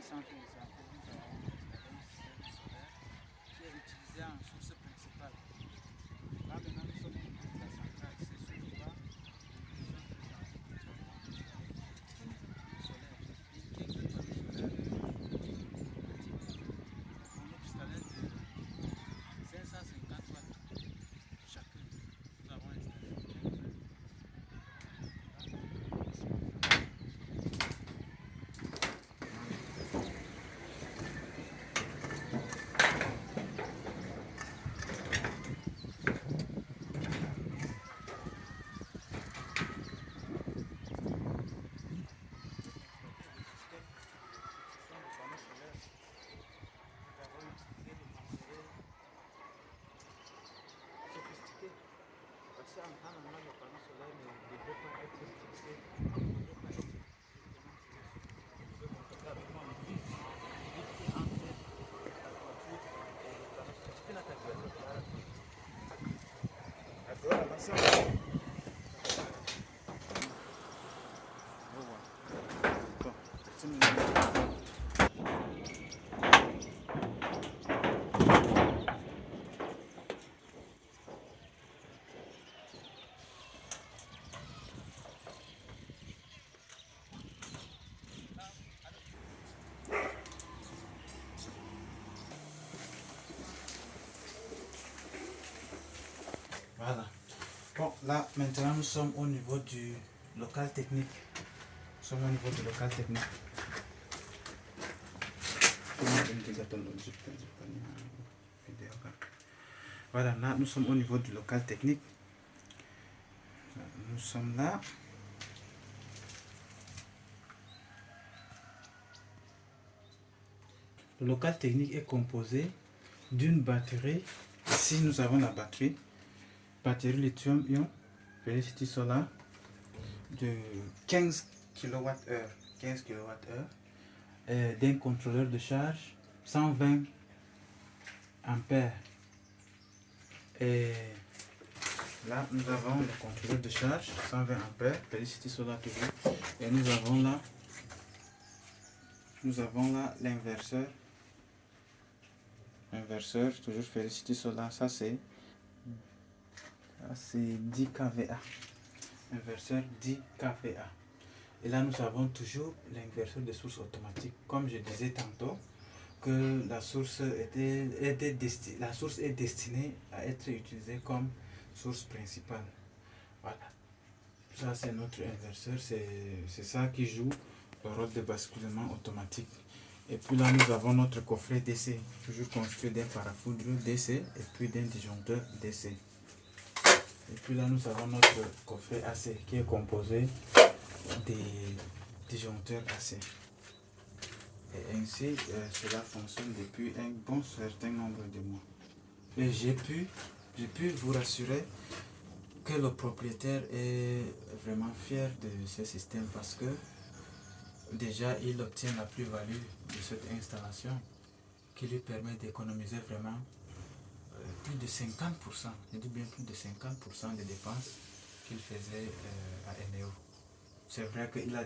centre de santé, nous avons installé un système solaire qui est utilisé en source principale. Là maintenant nous sommes au niveau de la centrale, c'est sur le toit du centre de santé que nous avons installé 15 solaires. Une quinzaine de solaires automatiques. On installé de 550 watts chacun. Nous avons installé 15. Parce qu'en temps normal, le panneau solaire ne devrait pas être fixé. On ne devrait pas être directement posé sur. On devrait contrôler avec le vide qui entre la toiture et le panneau solaire. Tu peux l'attaquer avec la doigt avancer. Voilà. Bon, là, maintenant, nous sommes au niveau du local technique. Nous sommes au niveau du local technique. Voilà, là, nous sommes au niveau du local technique. Nous sommes là. Le local technique est composé d'une batterie. Ici, nous avons la batterie lithium-ion Felicity Solar de 15 kWh, d'un contrôleur de charge 120 ampères. Et là, nous avons le contrôleur de charge 120 ampères, Felicity Solar toujours. Et nous avons là l'inverseur, toujours Felicity Solar. Ça c'est 10 kVA. Inverseur 10 kVA. Et là, nous avons toujours l'inverseur de source automatique. Comme je disais tantôt, que la source est destinée à être utilisée comme source principale. Voilà. Ça, c'est notre inverseur. C'est ça qui joue le rôle de basculement automatique. Et puis là, nous avons notre coffret DC, toujours constitué d'un parafoudre DC et puis d'un disjoncteur DC. Et puis là, nous avons notre coffret AC qui est composé des disjoncteurs AC. Et ainsi, cela fonctionne depuis un bon certain nombre de mois. Et j'ai pu vous rassurer que le propriétaire est vraiment fier de ce système parce que déjà, il obtient la plus-value de cette installation qui lui permet d'économiser vraiment plus de 50%, je dis bien plus de 50% des dépenses qu'il faisait à Eneo. C'est vrai qu'il a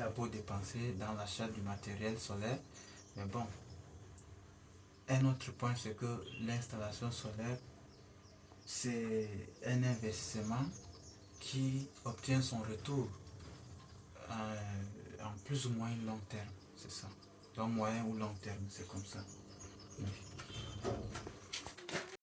beau dépenser dans l'achat du matériel solaire, mais bon, un autre point c'est que l'installation solaire, c'est un investissement qui obtient son retour en plus ou moins long terme, c'est ça. Dans moyen ou long terme, c'est comme ça. Oui.